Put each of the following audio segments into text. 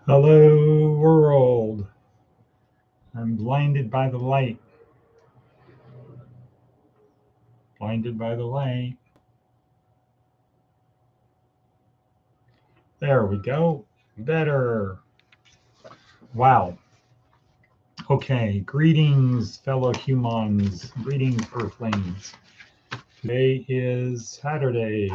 Hello, world. I'm blinded by the light. Blinded by the light. There we go. Better. Wow. Okay. Greetings, fellow humans. Greetings, Earthlings. Today is Saturday,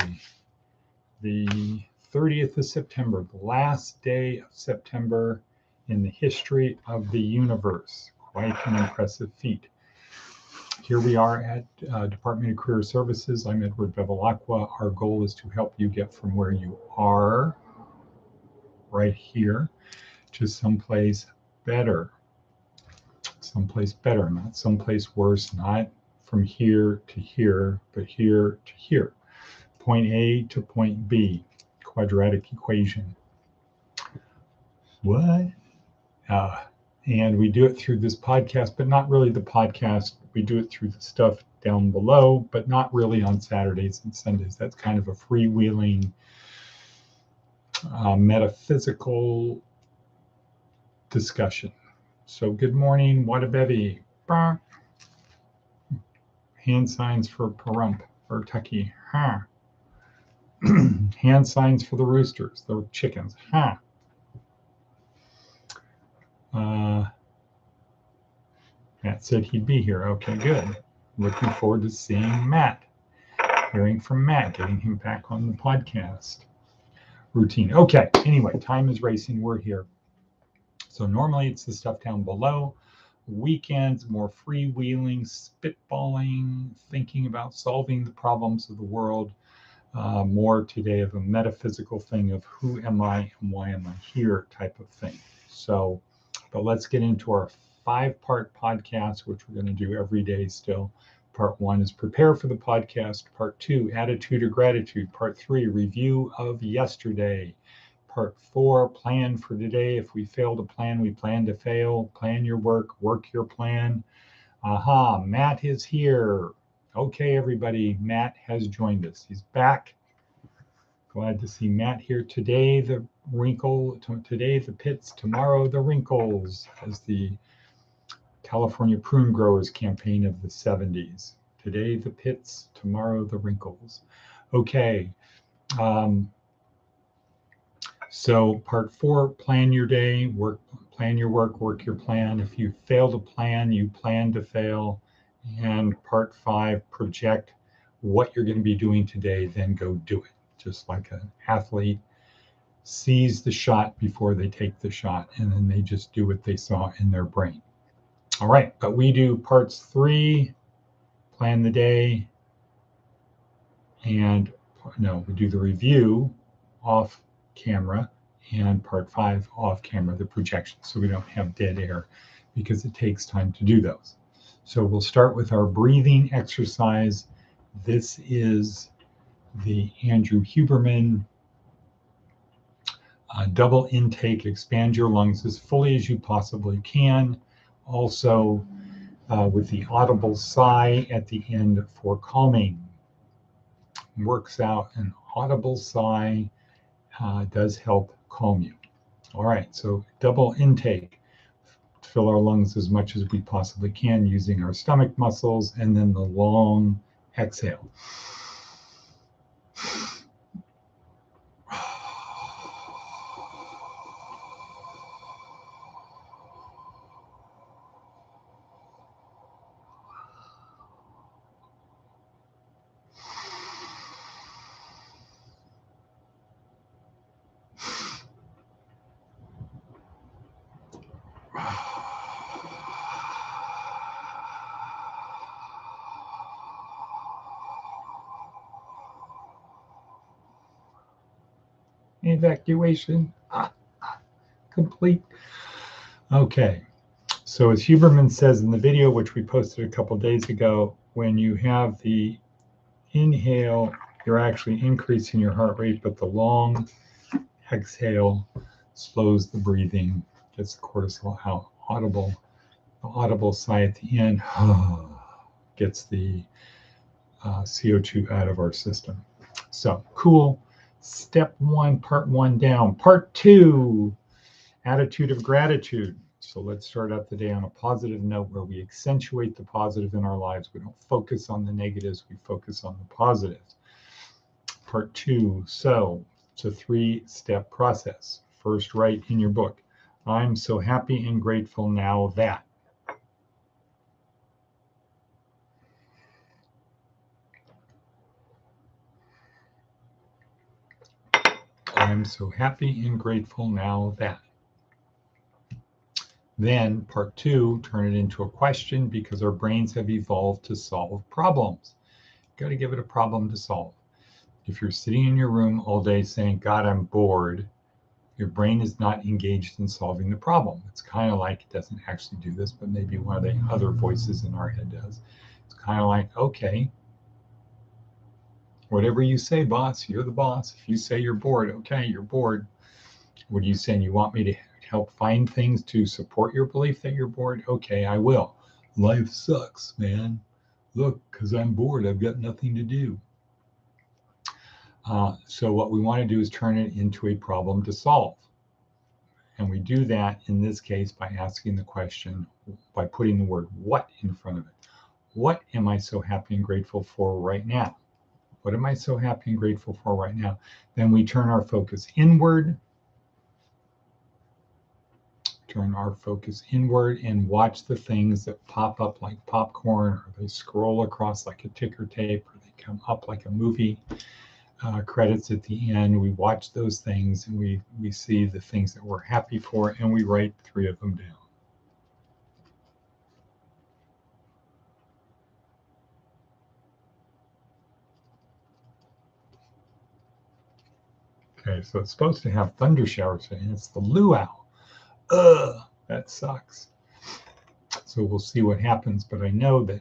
the 30th of September, the last day of September in the history of the universe. Quite an impressive feat. Here we are at Department of Career Services. I'm Edward Bevilacqua. Our goal is to help you get from where you are right here to someplace better. Someplace better, not someplace worse, not from here to here, but here to here. Point A to point B, quadratic equation. What? And we do it through this podcast, but not really the podcast. We do it through the stuff down below, but not really on Saturdays and Sundays. That's kind of a freewheeling metaphysical discussion. So good morning, Wadabevi. Hand signs for Pahrump or Tucky. Huh. Hand signs for the roosters, the chickens. Huh. Matt said he'd be here. Okay, good. Looking forward to seeing Matt, hearing from Matt, getting him back on the podcast routine. Okay, anyway, time is racing. We're here. So normally it's the stuff down below. Weekends, more freewheeling, spitballing, thinking about solving the problems of the world. More today of a metaphysical thing of who am I and why am I here type of thing. So, but let's get into our 5-part podcast, which we're going to do every day still. Part 1 is prepare for the podcast. Part 2, attitude or gratitude. Part 3, review of yesterday. Part 4, plan for today. If we fail to plan, we plan to fail. Plan your work, work your plan. Aha, Matt is here. Okay, everybody, Matt has joined us. He's back. Glad to see Matt here today. Today the pits, tomorrow the wrinkles, as the California prune growers campaign of the 70s. Today the pits, tomorrow the wrinkles. Okay. So part 4, plan your day, plan your work, work your plan. If you fail to plan, you plan to fail. And part 5, project what you're going to be doing today, then go do it. Just like an athlete sees the shot before they take the shot, and then they just do what they saw in their brain. All right, but we do parts 3, plan the day, and we do the review off camera, and part 5 off camera, the projection, so we don't have dead air because it takes time to do those. So we'll start with our breathing exercise. This is the Andrew Huberman double intake. Expand your lungs as fully as you possibly can. Also with the audible sigh at the end for calming. Works out. An audible sigh does help calm you. All right, so double intake. Fill our lungs as much as we possibly can using our stomach muscles, and then the long exhale. Evacuation complete. Okay, so as Huberman says in the video, which we posted a couple days ago, when you have the inhale, you're actually increasing your heart rate, but the long exhale slows the breathing, gets the cortisol out. The audible sigh at the end gets the CO2 out of our system. So cool, Step 1, part 1 down. Part 2, attitude of gratitude. So let's start out the day on a positive note where we accentuate the positive in our lives. We don't focus on the negatives, we focus on the positives. Part 2, so it's a 3-step process. First, write in your book, I'm so happy and grateful now that. I'm so happy and grateful now that. Then part 2, turn it into a question because our brains have evolved to solve problems. You've got to give it a problem to solve. If you're sitting in your room all day saying, God, I'm bored, your brain is not engaged in solving the problem. It's kind of like, it doesn't actually do this, but maybe one of the other voices in our head does. It's kind of like, okay, whatever you say, boss, you're the boss. If you say you're bored, okay, you're bored. What are you saying? You want me to help find things to support your belief that you're bored? Okay, I will. Life sucks, man. Look, because I'm bored, I've got nothing to do. So what we want to do is turn it into a problem to solve. And we do that in this case by asking the question, by putting the word what in front of it. What am I so happy and grateful for right now? What am I so happy and grateful for right now? Then we turn our focus inward. Turn our focus inward and watch the things that pop up like popcorn, or they scroll across like a ticker tape, or they come up like a movie. Credits at the end. We watch those things and we see the things that we're happy for, and we write 3 of them down. Okay, so it's supposed to have thunder showers today, and it's the luau. Ugh, that sucks. So we'll see what happens, but I know that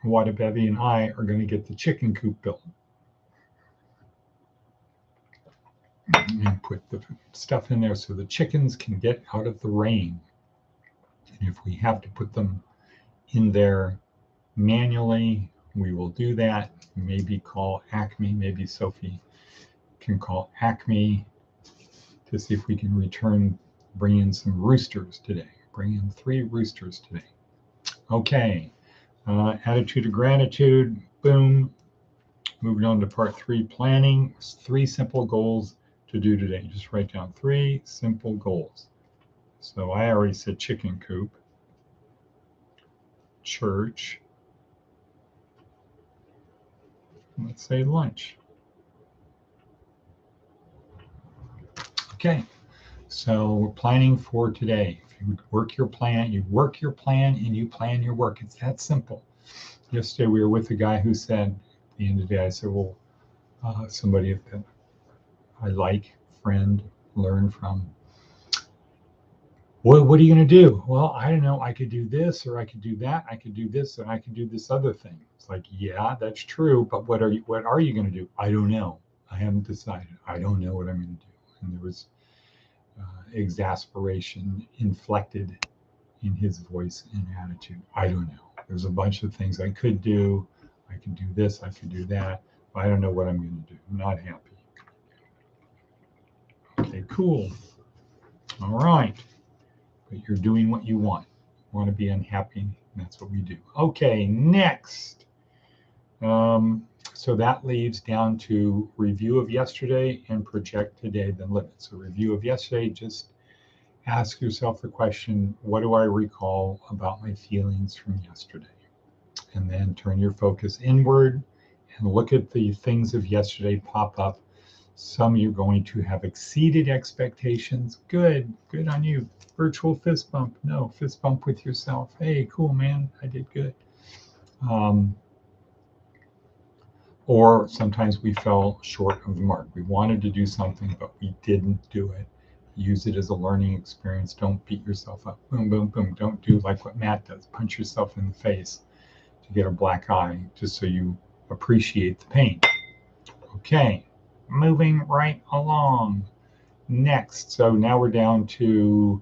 Wadabevi and I are going to get the chicken coop built. And put the stuff in there so the chickens can get out of the rain. And if we have to put them in there manually, we will do that. Maybe call Acme. Maybe Sophie can call Acme to see if we can bring in some roosters today. Bring in 3 roosters today. Okay, attitude of gratitude, boom. Moving on to part 3, planning. 3 simple goals to do today. Just write down 3 simple goals. So I already said chicken coop, church, let's say lunch. Okay, so we're planning for today. If you work your plan, you work your plan and you plan your work. It's that simple. Yesterday we were with a guy who said, at the end of the day, I said, well, somebody that I like, friend, learn from, what are you going to do? Well, I don't know. I could do this, or I could do that. I could do this, and I could do this other thing. It's like, yeah, that's true. But what are you going to do? I don't know. I haven't decided. I don't know what I'm going to do. And there was exasperation inflected in his voice and attitude. I don't know. There's a bunch of things I could do. I could do this. I could do that. But I don't know what I'm going to do. I'm not happy. Okay, cool. All right. But you're doing what you want. You want to be unhappy, and that's what we do. Okay, next. So that leaves down to review of yesterday and project today, then live it. So review of yesterday, just ask yourself the question, what do I recall about my feelings from yesterday? And then turn your focus inward and look at the things of yesterday pop up. Some you're going to have exceeded expectations. Good on you. Virtual fist bump. No, fist bump with yourself. Hey, cool, man. I did good. Or sometimes we fell short of the mark. We wanted to do something, but we didn't do it. Use it as a learning experience. Don't beat yourself up. Boom, boom, boom. Don't do like what Matt does. Punch yourself in the face to get a black eye, just so you appreciate the pain. Okay, moving right along. Next, so now we're down to,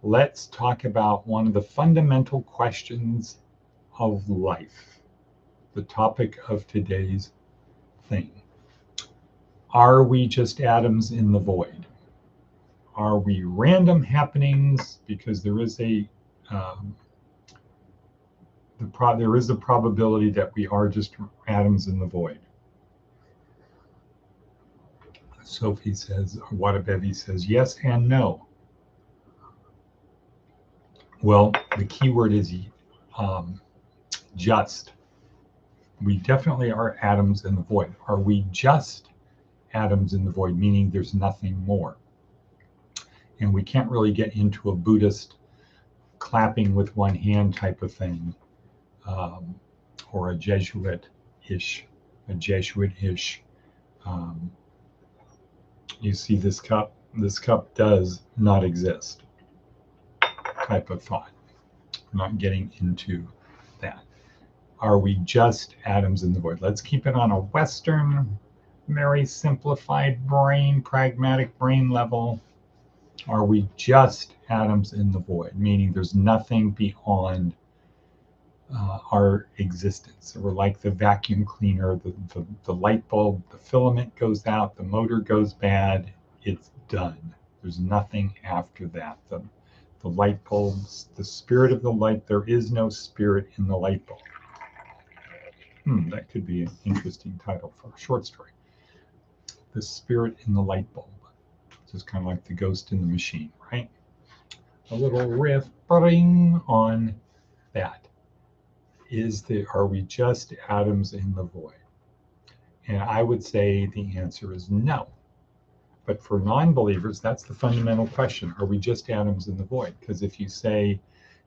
let's talk about one of the fundamental questions of life, the topic of today's thing. Are we just atoms in the void? Are we random happenings? Because there is a there is a probability that we are just atoms in the void. Sophie says, Wadabevi says, yes and no. Well, the key word is just. We definitely are atoms in the void. Are we just atoms in the void, meaning there's nothing more? And we can't really get into a Buddhist clapping with one hand type of thing, or a Jesuit-ish. You see this cup? This cup does not exist type of thought. We're not getting into that. Are we just atoms in the void? Let's keep it on a Western, very simplified brain, pragmatic brain level. Are we just atoms in the void? Meaning there's nothing beyond our existence. So we're like the vacuum cleaner, the light bulb, the filament goes out, the motor goes bad, it's done. There's nothing after that. The light bulbs, the spirit of the light, there is no spirit in the light bulb. That could be an interesting title for a short story. The spirit in the light bulb. Just kind of like the ghost in the machine, right? A little riff on that. Are we just atoms in the void? And I would say the answer is no. But for non-believers, that's the fundamental question. Are we just atoms in the void? Because if you say,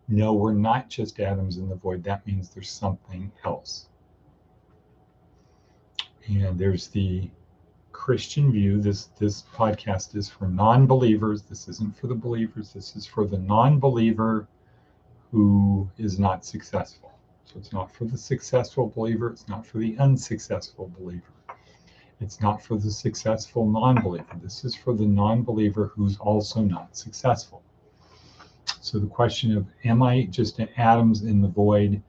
no, we're not just atoms in the void, that means there's something else. And there's the Christian view. This podcast is for non-believers. This isn't for the believers. This is for the non-believer who is not successful. So it's not for the successful believer. It's not for the unsuccessful believer. It's not for the successful non-believer. This is for the non-believer who's also not successful. So the question of, am I just atoms in the void,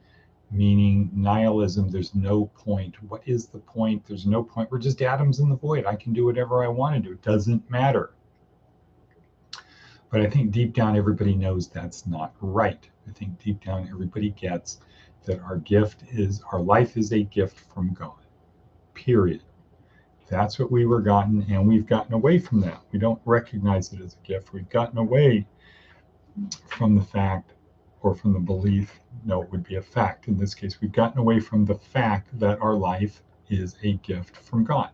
meaning nihilism, there's no point. What is the point? There's no point. We're just atoms in the void. I can do whatever I want to do. It doesn't matter. But I think deep down, everybody knows that's not right. I think deep down, everybody gets that our life is a gift from God, period. That's what we were gotten, and we've gotten away from that. We don't recognize it as a gift. We've gotten away from the fact, or from the belief, no, it would be a fact. In this case, we've gotten away from the fact that our life is a gift from God.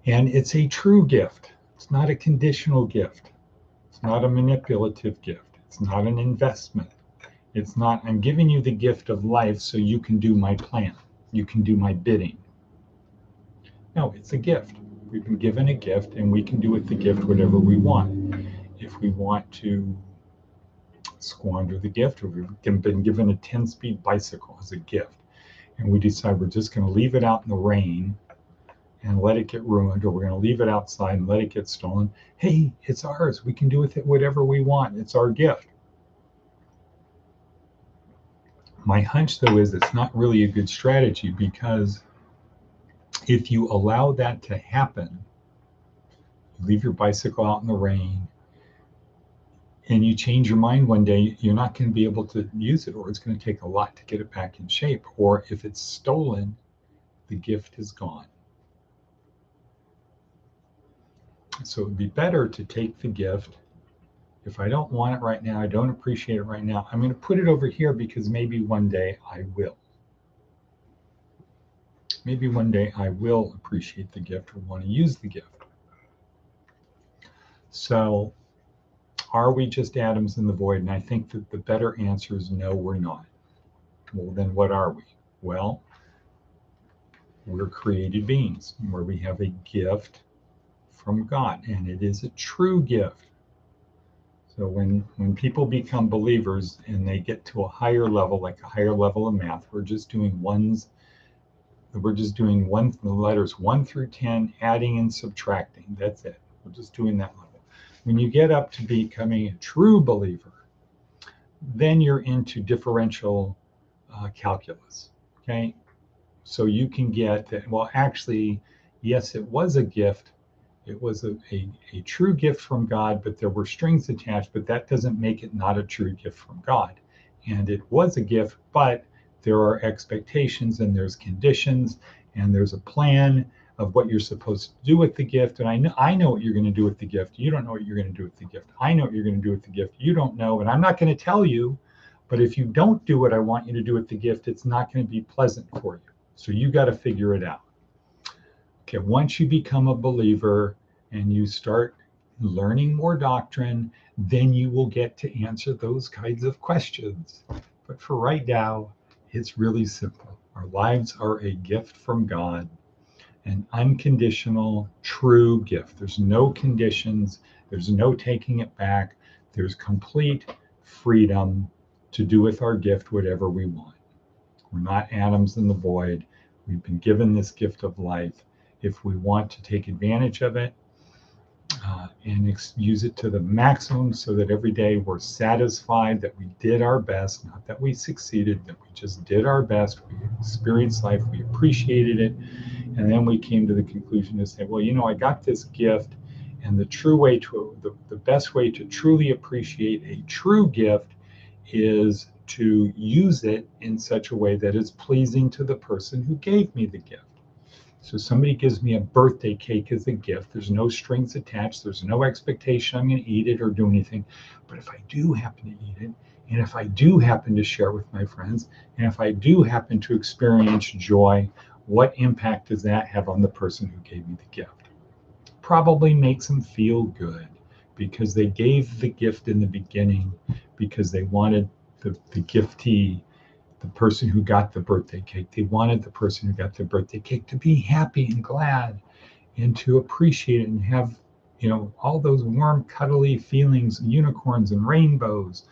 And it's a true gift. It's not a conditional gift. It's not a manipulative gift. It's not an investment. It's not, I'm giving you the gift of life so you can do my plan. You can do my bidding. No, it's a gift. We've been given a gift, and we can do with the gift whatever we want. If we want to squander the gift, or we've been given a 10-speed bicycle as a gift, and we decide we're just going to leave it out in the rain and let it get ruined, or we're going to leave it outside and let it get stolen, hey, it's ours. We can do with it whatever we want. It's our gift. My hunch, though, is it's not really a good strategy, because if you allow that to happen, you leave your bicycle out in the rain, and you change your mind one day, you're not going to be able to use it, or it's going to take a lot to get it back in shape. Or if it's stolen, the gift is gone. So it would be better to take the gift. If I don't want it right now, I don't appreciate it right now, I'm going to put it over here, because maybe one day I will. Maybe one day I will appreciate the gift or want to use the gift. So are we just atoms in the void? And I think that the better answer is no, we're not. Well, then what are we? Well, we're created beings where we have a gift from God, and it is a true gift. So when people become believers and they get to a higher level, like a higher level of math, we're just doing the letters 1 through 10, adding and subtracting. That's it. We're just doing that level. When you get up to becoming a true believer, then you're into differential calculus. Okay, so you can get that. Well, actually, Yes, it was a gift. It was a true gift from God, but there were strings attached, but that doesn't make it not a true gift from God. And it was a gift, but there are expectations and there's conditions and there's a plan of what you're supposed to do with the gift. And I know what you're going to do with the gift. You don't know what you're going to do with the gift. I know what you're going to do with the gift. You don't know, and I'm not going to tell you. But if you don't do what I want you to do with the gift, it's not going to be pleasant for you. So you got to figure it out. Okay, once you become a believer and you start learning more doctrine, then you will get to answer those kinds of questions. But for right now, it's really simple. Our lives are a gift from God, an unconditional, true gift. There's no conditions, there's no taking it back, there's complete freedom to do with our gift whatever we want. We're not atoms in the void. We've been given this gift of life. If we want to take advantage of it and use it to the maximum so that every day we're satisfied that we did our best, not that we succeeded, that we just did our best, we experienced life, we appreciated it, and then we came to the conclusion to say, well, you know, I got this gift, and the true way to, the best way to truly appreciate a true gift is to use it in such a way that is pleasing to the person who gave me the gift. So somebody gives me a birthday cake as a gift. There's no strings attached. There's no expectation I'm going to eat it or do anything. But if I do happen to eat it, and if I do happen to share with my friends, and if I do happen to experience joy, what impact does that have on the person who gave me the gift? Probably makes them feel good because they gave the gift in the beginning because they wanted the giftee, the person who got the birthday cake, they wanted the person who got the birthday cake to be happy and glad and to appreciate it and have, you know, all those warm, cuddly feelings, unicorns and rainbows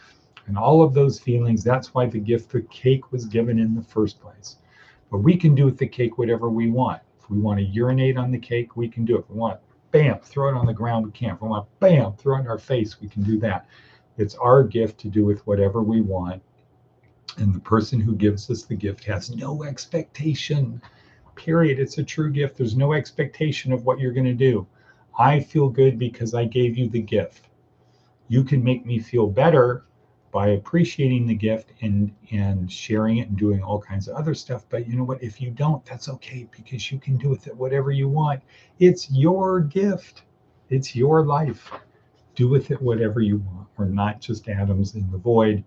and all of those feelings. That's why the gift, the cake, was given in the first place. But we can do with the cake whatever we want. If we want to urinate on the cake, we can do it. If we want to, bam, throw it on the ground, we can. If we want to, bam, throw it in our face, we can do that. It's our gift to do with whatever we want. And the person who gives us the gift has no expectation, period. It's a true gift. There's no expectation of what you're going to do. I feel good because I gave you the gift. You can make me feel better by appreciating the gift and sharing it and doing all kinds of other stuff. But you know what? If you don't, that's okay because you can do with it whatever you want. It's your gift. It's your life. Do with it whatever you want. We're not just atoms in the void.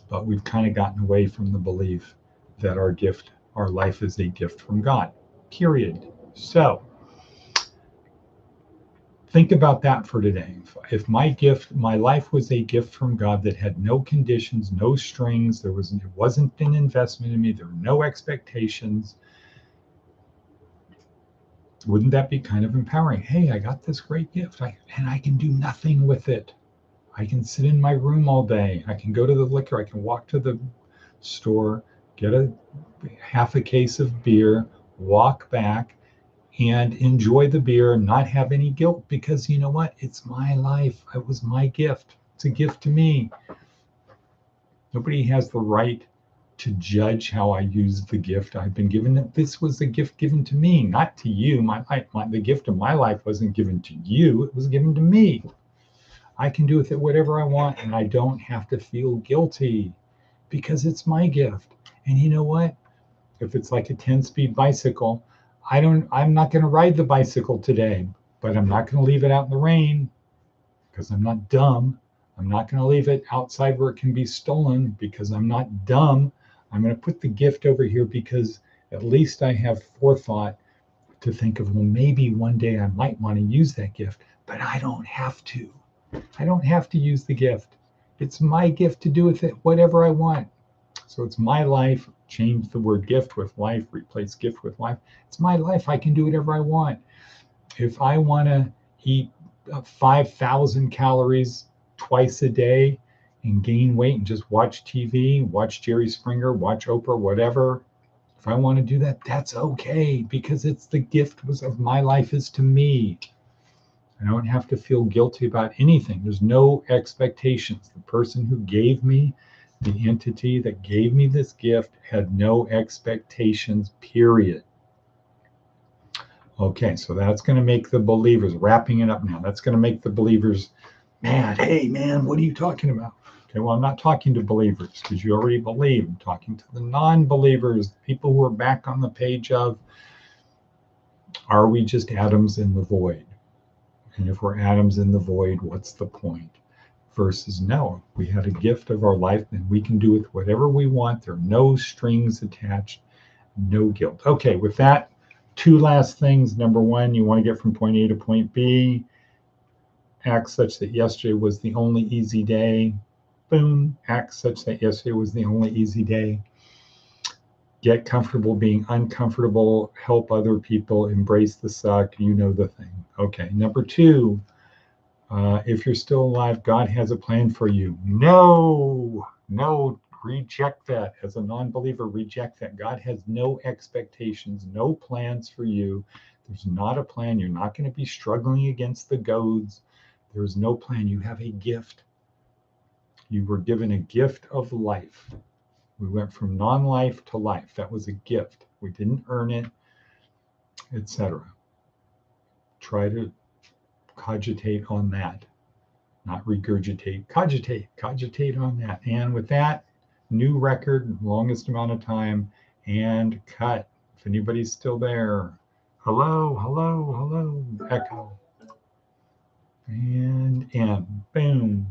But we've kind of gotten away from the belief that our gift, our life is a gift from God, period. So think about that for today. If my gift, my life was a gift from God that had no conditions, no strings, it wasn't an investment in me, there were no expectations, wouldn't that be kind of empowering? Hey, I got this great gift and I can do nothing with it. I can sit in my room all day. I can go to the liquor. I can walk to the store, get a half a case of beer, walk back, and enjoy the beer, not have any guilt because you know what? It's my life. It was my gift. It's a gift to me. Nobody has the right to judge how I use the gift I've been given. This was a gift given to me, not to you. The gift of my life wasn't given to you. It was given to me. I can do with it whatever I want, and I don't have to feel guilty because it's my gift. And you know what? If it's like a 10-speed bicycle, I'm not going to ride the bicycle today, but I'm not going to leave it out in the rain because I'm not dumb. I'm not going to leave it outside where it can be stolen because I'm not dumb. I'm going to put the gift over here because at least I have forethought to think of, well, maybe one day I might want to use that gift, but I don't have to. I don't have to use the gift. It's my gift to do with it whatever I want. So it's my life. Change the word gift with life, replace gift with life. It's my life. I can do whatever I want. If I want to eat 5,000 calories twice a day and gain weight and just watch TV, watch Jerry Springer, watch Oprah, whatever, if I want to do that, that's okay because it's the gift of my life is to me. I don't have to feel guilty about anything. There's no expectations. The person who gave me, the entity that gave me this gift, had no expectations, period. Okay, so that's going to make the believers, wrapping it up now, that's going to make the believers mad. Hey, man, what are you talking about? Okay, well, I'm not talking to believers because you already believe. I'm talking to the non-believers, people who are back on the page of, are we just atoms in the void? And if we're atoms in the void, what's the point? Versus, no, we had a gift of our life and we can do with whatever we want. There are no strings attached, no guilt. Okay, with that, two last things. Number one, you want to get from point A to point B. Act such that yesterday was the only easy day. Boom. Act such that yesterday was the only easy day. Get comfortable being uncomfortable. Help other people. Embrace the suck. You know the thing. Okay. Number two, if you're still alive, God has a plan for you. No, reject that. As a non-believer, reject that. God has no expectations, no plans for you. There's not a plan. You're not going to be struggling against the goads. There's no plan. You have a gift. You were given a gift of life. We went from non-life to life. That was a gift. We didn't earn it, etc. Try to cogitate on that. Not regurgitate, cogitate on that. And with that, new record, longest amount of time, and cut. If anybody's still there, hello, hello, hello, echo. And boom.